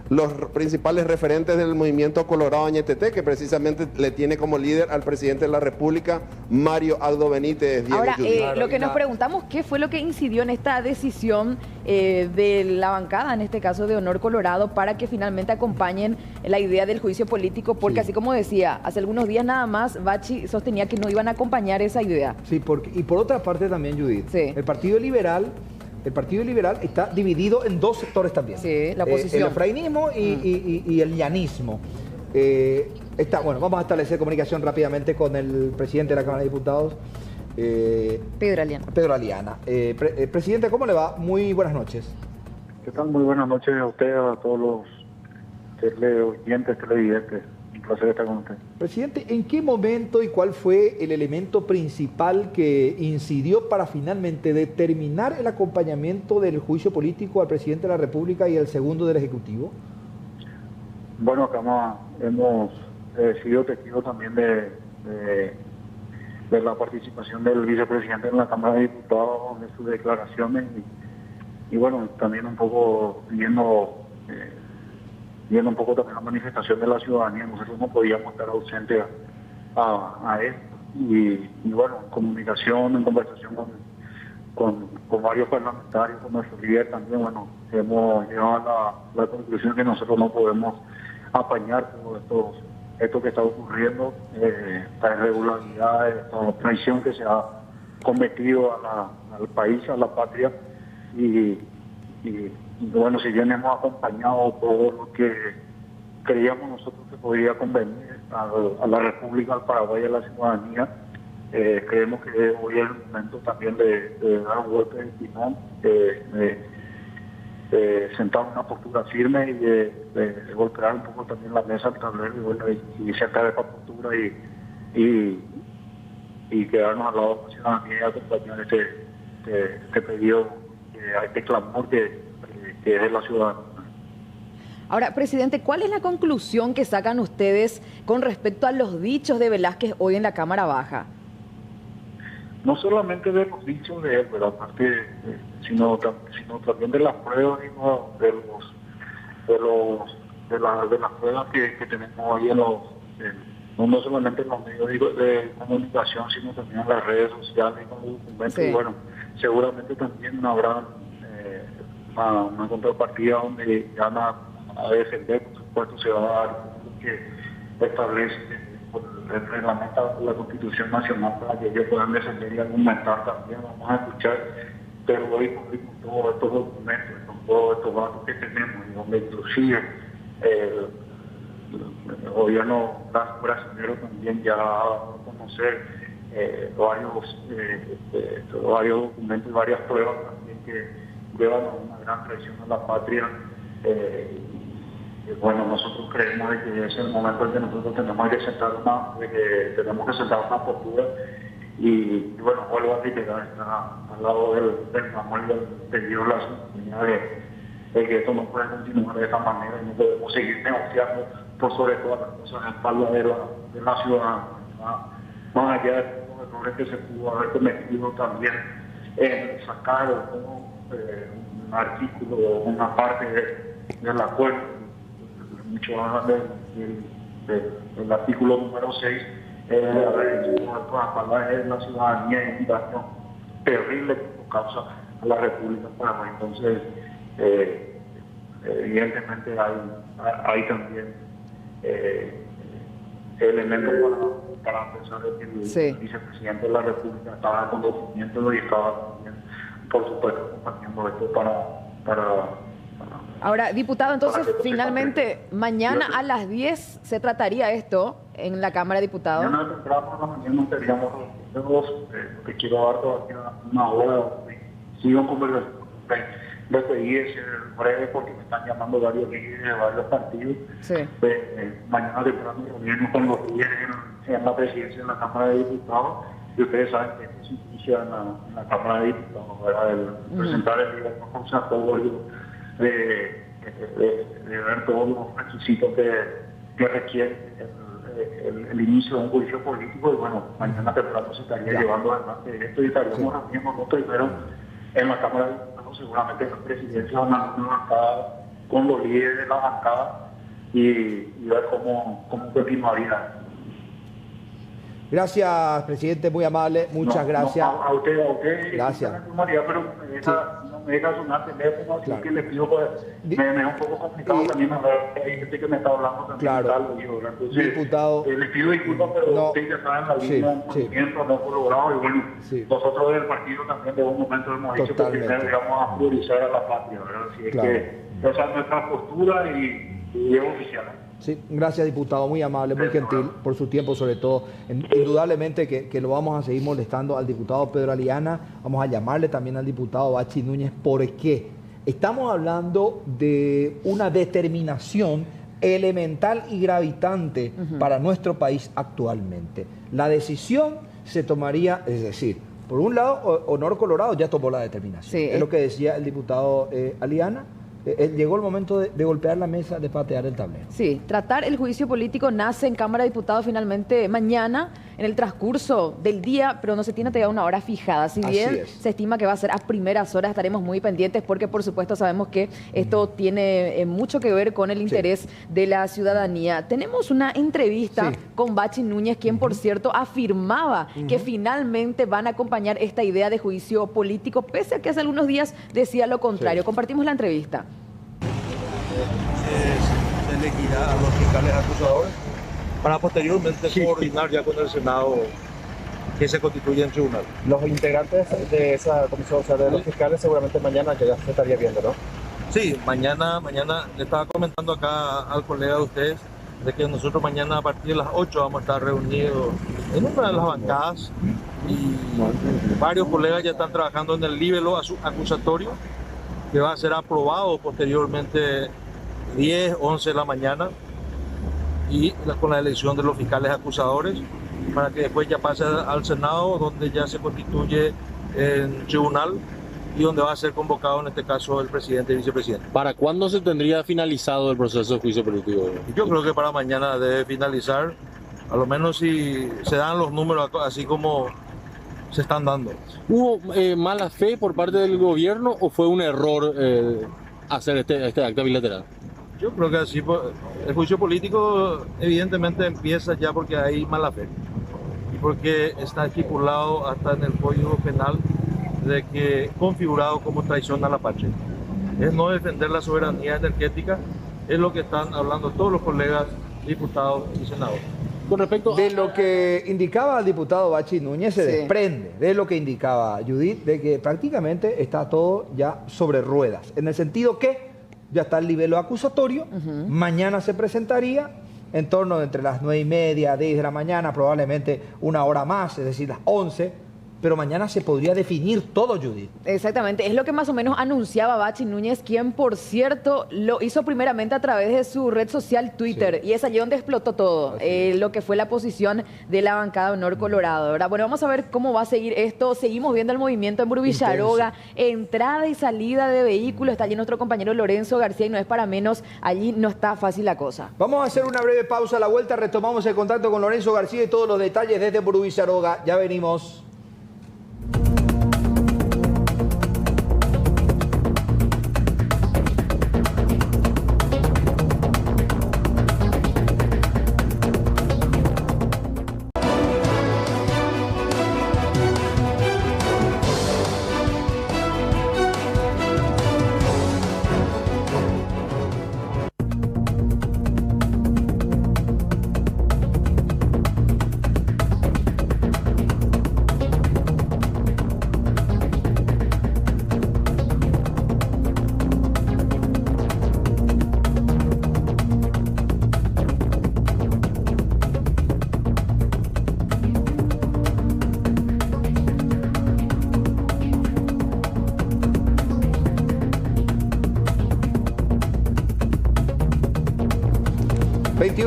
los principales referentes del movimiento Colorado Ñetete, que precisamente le tiene como líder al presidente de la República, Mario Aldo Benítez. Ahora, lo que nos preguntamos, ¿qué fue lo que incidió en esta decisión de la bancada, en este caso de Honor Colorado, para que finalmente acompañen la idea del juicio político? Porque así como decía, hace algunos días nada más Bachi sostenía que no iban a acompañar esa idea. Sí, y por otra parte también, Judith, el Partido Liberal está dividido en dos sectores también. Sí, la oposición. El efrainismo y el llanismo. Bueno, vamos a establecer comunicación rápidamente con el presidente de la Cámara de Diputados. Pedro Aliana. Presidente, ¿cómo le va? Muy buenas noches. ¿Qué tal? Muy buenas noches a usted, a todos los oyentes, televidentes. Un placer estar con usted. Presidente, ¿en qué momento y cuál fue el elemento principal que incidió para finalmente determinar el acompañamiento del juicio político al presidente de la República y al segundo del Ejecutivo? Bueno, acá hemos sido testigos también de la participación del vicepresidente en la Cámara de Diputados, de sus declaraciones y bueno, también un poco viendo un poco también la manifestación de la ciudadanía. Nosotros no podíamos estar ausentes a esto y bueno, en comunicación, en conversación con varios parlamentarios, con nuestro líder también, bueno, hemos llegado a la conclusión que nosotros no podemos apañar todo esto que está ocurriendo, esta irregularidad, esta traición que se ha cometido al país, a la patria y bueno, si bien hemos acompañado todo lo que creíamos nosotros que podría convenir a la República, al Paraguay y a la ciudadanía, creemos que hoy es el momento también de dar un golpe de timón, de sentar una postura firme y de golpear un poco también la mesa al tablero y bueno, y sacar esa postura y quedarnos al lado de la ciudadanía y acompañar este pedido, este clamor que es de la ciudadanía. Ahora, presidente, ¿cuál es la conclusión que sacan ustedes con respecto a los dichos de Velázquez hoy en la Cámara Baja? no solamente de los dichos de él, pero aparte, sino también de las pruebas y de las pruebas que tenemos ahí no solamente en los medios de comunicación, sino también en las redes sociales y con los documentos. Sí. Y bueno, seguramente también habrá una contrapartida donde van a defender, por supuesto, se va a dar lo que establece el reglamento de la Constitución Nacional para que ellos puedan defender y argumentar también. Vamos a escuchar, pero hoy con todos estos documentos, con todos estos datos que tenemos, y donde inclusive el gobierno brasileño también ya va a conocer varios documentos y varias pruebas también que llevan a una gran traición a la patria. Bueno, nosotros creemos de que es el momento en que nosotros tenemos que sentar una postura y bueno, vuelvo a reiterar, está al lado del amor y del Dios la ciudadanía de que esto no puede continuar de esta manera y no podemos seguir negociando por sobre todas las cosas en espalda de la ciudadanía, más allá de los errores que se pudo haber cometido también en sacar un artículo o una parte del acuerdo. Mucho hablan del artículo número 6, haber hecho a espaldas de la ciudadanía y un daño terrible que causa a la República de Panamá. Entonces, evidentemente hay también elementos para pensar que el vicepresidente de la República estaba en conocimiento y estaba también, por supuesto, compartiendo esto para Ahora, diputado, entonces finalmente mañana a las 10 se trataría esto en la Cámara de Diputados. Mañana temprano a la mañana teníamos los te quiero dar todavía una hora, sigo en conversación. Les pedí ese breve porque me están llamando varios líderes de varios partidos. Sí. Mañana temprano reunimos con los líderes en la presidencia de la Cámara de Diputados y ustedes saben que esto se inicia en la Cámara de Diputados, ¿verdad? El presentar el gobierno conservatorio de ver todos los requisitos que requiere el inicio de un juicio político y bueno, mañana temprano se estaría llevando adelante esto y estaríamos reuniendo primero en la Cámara de Diputados, seguramente en la presidencia una bancada con los líderes de la bancada y ver cómo continuaría. Gracias, presidente, muy amable, muchas gracias. A usted. Gracias. María, pero no me deja sonar teléfono, así que le pido, me es un poco complicado también hablar, hay gente que me está hablando también. Claro. Entonces, diputado, le pido disculpas, pero usted ya sabe en la línea, un movimiento no colaborado, y bueno, nosotros del partido también de un momento hemos dicho que primero vamos a priorizar a la patria, ¿verdad? Así es que esa es nuestra postura y es oficial. Sí, gracias, diputado, muy amable, muy gentil por su tiempo sobre todo. Indudablemente que lo vamos a seguir molestando al diputado Pedro Aliana, vamos a llamarle también al diputado Bachi Núñez, porque estamos hablando de una determinación elemental y gravitante para nuestro país actualmente. La decisión se tomaría, es decir, por un lado, Honor Colorado ya tomó la determinación, es lo que decía el diputado Aliana. Llegó el momento de golpear la mesa, de patear el tablero. Sí, tratar el juicio político nace en Cámara de Diputados finalmente mañana, en el transcurso del día, pero no se tiene todavía una hora fijada. Si bien se estima que va a ser a primeras horas, estaremos muy pendientes porque, por supuesto, sabemos que esto tiene mucho que ver con el interés de la ciudadanía. Tenemos una entrevista con Bachi Núñez, quien, por cierto, afirmaba que finalmente van a acompañar esta idea de juicio político, pese a que hace algunos días decía lo contrario. Compartimos la entrevista. Se elegirá a los fiscales acusadores para posteriormente coordinar ya con el Senado que se constituye en tribunal. Los integrantes de esa comisión, o sea, de los fiscales, seguramente mañana ya se estaría viendo, ¿no? Sí, mañana le estaba comentando acá al colega de ustedes de que nosotros mañana a partir de las 8 vamos a estar reunidos en una de las bancadas y varios colegas ya están trabajando en el libelo acusatorio que va a ser aprobado posteriormente 10, 11 de la mañana y con la elección de los fiscales acusadores para que después ya pase al Senado donde ya se constituye en tribunal y donde va a ser convocado en este caso el presidente y vicepresidente. ¿Para cuándo se tendría finalizado el proceso de juicio político? Yo creo que para mañana debe finalizar, a lo menos si se dan los números así como se están dando. ¿Hubo mala fe por parte del gobierno o fue un error hacer este acta bilateral? Yo creo que así, el juicio político evidentemente empieza ya porque hay mala fe y porque está estipulado hasta en el Código Penal de que configurado como traición a la patria. Es no defender la soberanía energética, es lo que están hablando todos los colegas diputados y senadores. Con respecto de lo que indicaba el diputado Bachi Núñez, se desprende de lo que indicaba Judith, de que prácticamente está todo ya sobre ruedas, en el sentido que ya está el nivel acusatorio, mañana se presentaría en torno de entre las 9:30, 10 de la mañana, probablemente una hora más, es decir, las 11, pero mañana se podría definir todo, Judith. Exactamente, es lo que más o menos anunciaba Bachi Núñez, quien por cierto lo hizo primeramente a través de su red social Twitter, y es allí donde explotó todo, lo que fue la posición de la bancada Honor Colorado, ¿verdad? Bueno, vamos a ver cómo va a seguir esto. Seguimos viendo el movimiento en Brubillaroga, entrada y salida de vehículos. Está allí nuestro compañero Lorenzo García y no es para menos, allí no está fácil la cosa. Vamos a hacer una breve pausa. A la vuelta retomamos el contacto con Lorenzo García y todos los detalles desde Brubillaroga. Ya venimos.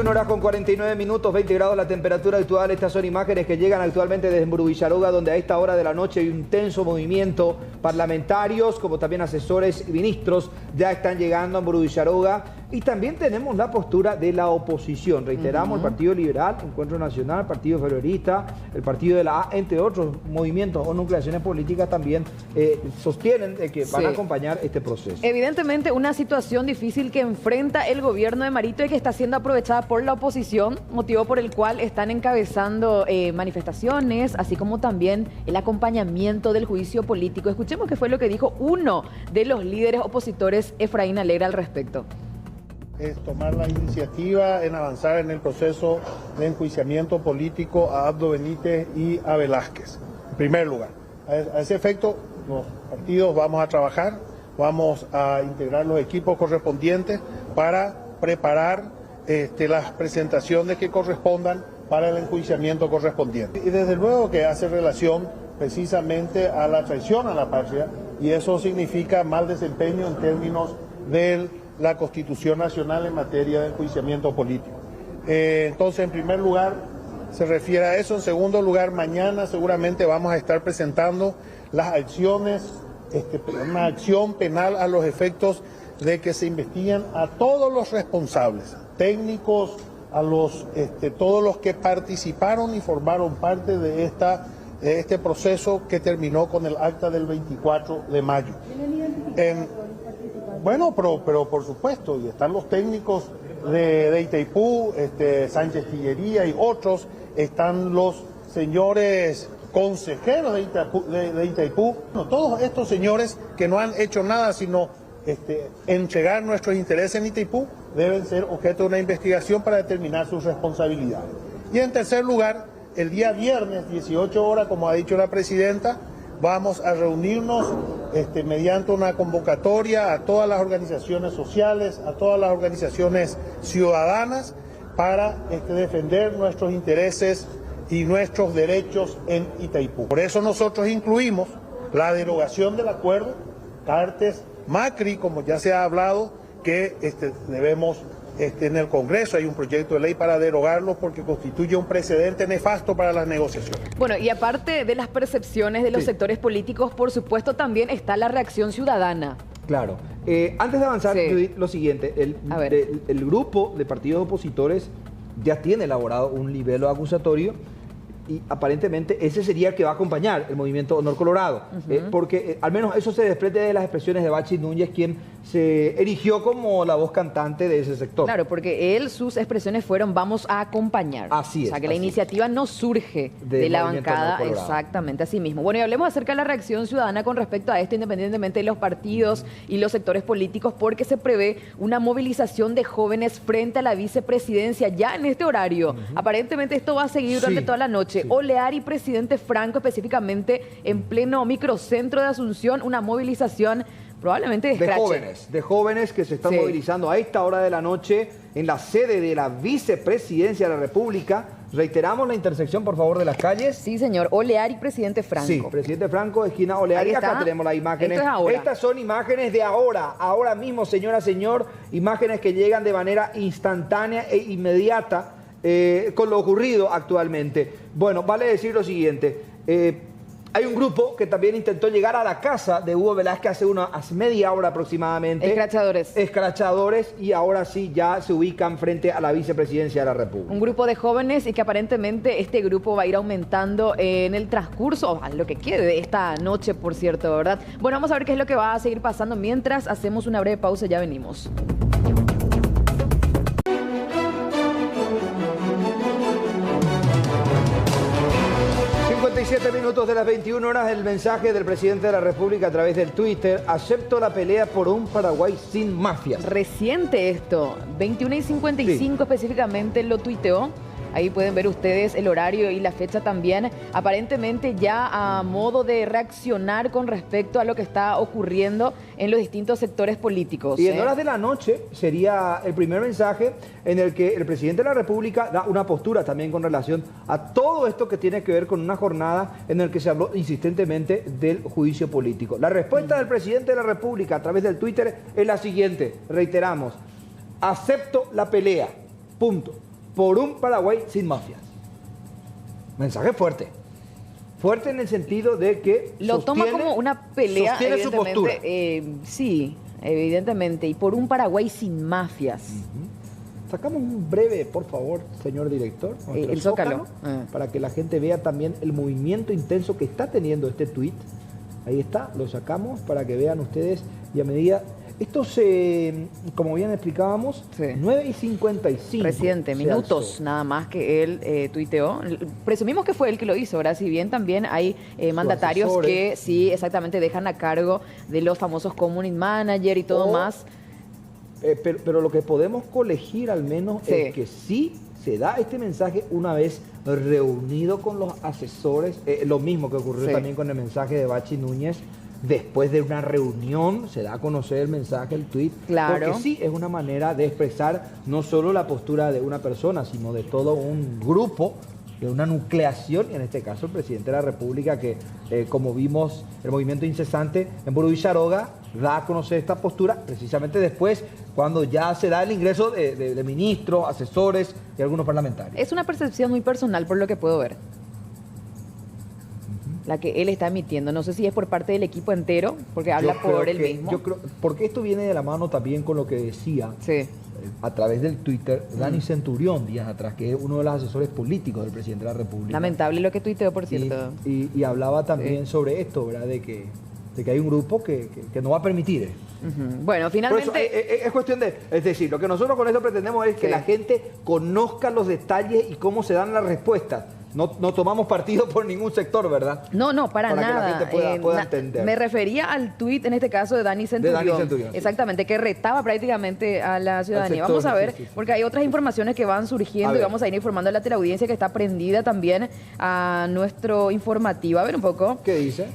Horas con 49 minutos, 20 grados la temperatura actual. Estas son imágenes que llegan actualmente desde Brubillaroga, donde a esta hora de la noche hay un intenso movimiento. Parlamentarios, como también asesores y ministros, ya están llegando a Brubillaroga. Y también tenemos la postura de la oposición. Reiteramos, el Partido Liberal, Encuentro Nacional, Partido Federalista, el Partido de la A, entre otros movimientos o nucleaciones políticas también sostienen que van a acompañar este proceso. Evidentemente una situación difícil que enfrenta el gobierno de Marito y que está siendo aprovechada por la oposición, motivo por el cual están encabezando manifestaciones, así como también el acompañamiento del juicio político. Escuchemos qué fue lo que dijo uno de los líderes opositores, Efraín Alegre, al respecto. Es tomar la iniciativa en avanzar en el proceso de enjuiciamiento político a Abdo Benítez y a Velázquez. En primer lugar, a ese efecto, los partidos vamos a trabajar, vamos a integrar los equipos correspondientes para preparar las presentaciones que correspondan para el enjuiciamiento correspondiente. Y desde luego que hace relación precisamente a la traición a la patria, y eso significa mal desempeño en términos de la Constitución Nacional en materia de enjuiciamiento político. Entonces, en primer lugar, se refiere a eso. En segundo lugar, mañana seguramente vamos a estar presentando las acciones, una acción penal a los efectos de que se investiguen a todos los responsables, técnicos, a todos los que participaron y formaron parte de este proceso que terminó con el acta del 24 de mayo. Bueno, pero por supuesto, y están los técnicos de Itaipú, Sánchez Tillería y otros, están los señores consejeros de Itaipú, todos estos señores que no han hecho nada sino entregar nuestros intereses en Itaipú, deben ser objeto de una investigación para determinar sus responsabilidades. Y en tercer lugar, el día viernes, 18 horas, como ha dicho la presidenta, vamos a reunirnos mediante una convocatoria a todas las organizaciones sociales, a todas las organizaciones ciudadanas, para defender nuestros intereses y nuestros derechos en Itaipú. Por eso nosotros incluimos la derogación del acuerdo Cartes Macri, como ya se ha hablado, que debemos, en el Congreso hay un proyecto de ley para derogarlo porque constituye un precedente nefasto para las negociaciones. Bueno, y aparte de las percepciones de los sectores políticos, por supuesto también está la reacción ciudadana. Claro. Antes de avanzar, Judith, lo siguiente, el grupo de partidos opositores ya tiene elaborado un libelo acusatorio y aparentemente ese sería el que va a acompañar el movimiento Honor Colorado, porque al menos eso se desprende de las expresiones de Bachi Núñez, quien se erigió como la voz cantante de ese sector. Claro, porque sus expresiones fueron vamos a acompañar. Así es. O sea, que la iniciativa no surge de la bancada, exactamente así mismo. Bueno, y hablemos acerca de la reacción ciudadana con respecto a esto, independientemente de los partidos y los sectores políticos, porque se prevé una movilización de jóvenes frente a la vicepresidencia ya en este horario. Aparentemente esto va a seguir durante toda la noche. Oleari, presidente Franco, específicamente en pleno microcentro de Asunción, una movilización probablemente de jóvenes que se están movilizando a esta hora de la noche en la sede de la vicepresidencia de la República. Reiteramos la intersección, por favor, de las calles. Sí, señor. Oleari, presidente Franco. Sí, presidente Franco, esquina Oleari. Acá tenemos las imágenes. Esto es ahora. Estas son imágenes de ahora mismo, señora, señor. Imágenes que llegan de manera instantánea e inmediata con lo ocurrido actualmente. Bueno, vale decir lo siguiente. Hay un grupo que también intentó llegar a la casa de Hugo Velázquez hace media hora aproximadamente. Escrachadores, y ahora sí ya se ubican frente a la vicepresidencia de la República. Un grupo de jóvenes y que aparentemente este grupo va a ir aumentando en el transcurso, a lo que quede de esta noche, por cierto, ¿verdad? Bueno, vamos a ver qué es lo que va a seguir pasando mientras hacemos una breve pausa, ya venimos. 57 minutos de las 21 horas, el mensaje del presidente de la República a través del Twitter: acepto la pelea por un Paraguay sin mafias. Reciente esto, 21:55 específicamente lo tuiteó. Ahí pueden ver ustedes el horario y la fecha también. Aparentemente ya a modo de reaccionar con respecto a lo que está ocurriendo en los distintos sectores políticos. Y en horas de la noche sería el primer mensaje en el que el presidente de la República da una postura también con relación a todo esto que tiene que ver con una jornada en el que se habló insistentemente del juicio político. La respuesta del presidente de la República a través del Twitter es la siguiente. Reiteramos: acepto la pelea. Punto. Por un Paraguay sin mafias. Mensaje fuerte. Fuerte en el sentido de que lo toma como una pelea, sostiene su postura. Sí, evidentemente. Y por un Paraguay sin mafias. Sacamos un breve, por favor, señor director. El Zócalo. Para que la gente vea también el movimiento intenso que está teniendo este tuit. Ahí está, lo sacamos para que vean ustedes y a medida... Esto como bien explicábamos, 9:55. Reciente, minutos nada más que él tuiteó. Presumimos que fue él que lo hizo, ¿verdad? Si bien también hay mandatarios que sí, exactamente, dejan a cargo de los famosos community manager y todo más. Pero lo que podemos colegir al menos es que sí se da este mensaje una vez reunido con los asesores, lo mismo que ocurrió también con el mensaje de Bachi Núñez. Después de una reunión se da a conocer el mensaje, el tuit, porque sí es una manera de expresar no solo la postura de una persona, sino de todo un grupo, de una nucleación, y en este caso el presidente de la República, que como vimos el movimiento incesante en Burú y Charoga, da a conocer esta postura precisamente después, cuando ya se da el ingreso de ministros, asesores y algunos parlamentarios. Es una percepción muy personal por lo que puedo ver, la que él está emitiendo. No sé si es por parte del equipo entero, porque habla por él mismo. Yo creo, porque esto viene de la mano también con lo que decía a través del Twitter Dani Centurión días atrás, que es uno de los asesores políticos del presidente de la República. Lamentable lo que tuiteó, por cierto. Y hablaba también sobre esto, ¿verdad? De que hay un grupo que no va a permitir. Bueno, finalmente... Por eso, es cuestión de... Es decir, lo que nosotros con esto pretendemos es que la gente conozca los detalles y cómo se dan las respuestas. No tomamos partido por ningún sector, ¿verdad? No, para nada. Que la gente pueda entender. Me refería al tuit, en este caso, de Dani Centurión. Exactamente, que retaba prácticamente a la ciudadanía. Vamos a ver, porque hay otras informaciones que van surgiendo y vamos a ir informando a la teleaudiencia que está prendida también a nuestro informativo. A ver un poco. ¿Qué dice?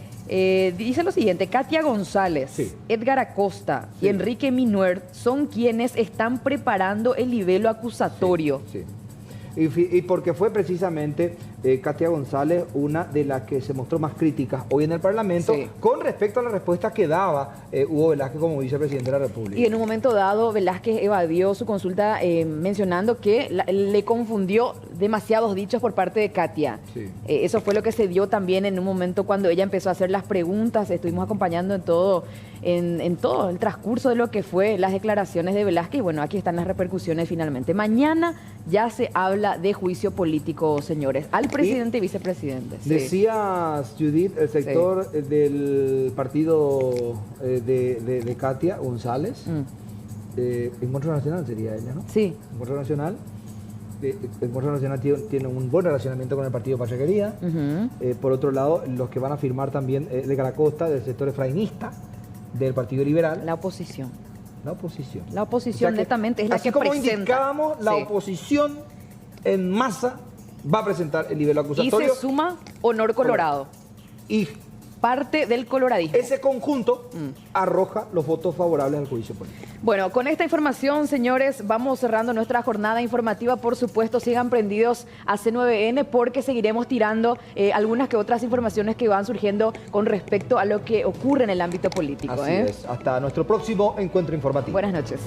Dice lo siguiente: Katia González, Edgar Acosta y Enrique Minuert son quienes están preparando el libelo acusatorio. Y porque fue precisamente Katia González una de las que se mostró más críticas hoy en el Parlamento con respecto a la respuesta que daba Hugo Velázquez como vicepresidente de la República. Y en un momento dado Velázquez evadió su consulta mencionando que le confundió demasiados dichos por parte de Katia. Sí. Eso fue lo que se dio también en un momento cuando ella empezó a hacer las preguntas. Estuvimos acompañando en todo el transcurso de lo que fue las declaraciones de Velázquez. Y bueno, aquí están las repercusiones finalmente. Mañana ya se habla de juicio político, señores, al presidente y vicepresidente. Sí. Decías, Judith, el sector del partido de Katia González. Encuentro Nacional sería ella, ¿no? Sí. Encuentro Nacional. Encuentro Nacional tiene un buen relacionamiento con el partido Patria Querida. Por otro lado, los que van a firmar también de Caracosta, del sector efraínista, del Partido Liberal. La oposición. La oposición. La oposición, o sea, netamente es la que presenta. Así como indicábamos, la oposición en masa va a presentar el nivel acusatorio. Y se suma Honor Colorado. Y parte del coloradismo. Ese conjunto arroja los votos favorables al juicio político. Bueno, con esta información, señores, vamos cerrando nuestra jornada informativa. Por supuesto, sigan prendidos a C9N porque seguiremos tirando algunas que otras informaciones que van surgiendo con respecto a lo que ocurre en el ámbito político. Así es. Hasta nuestro próximo encuentro informativo. Buenas noches.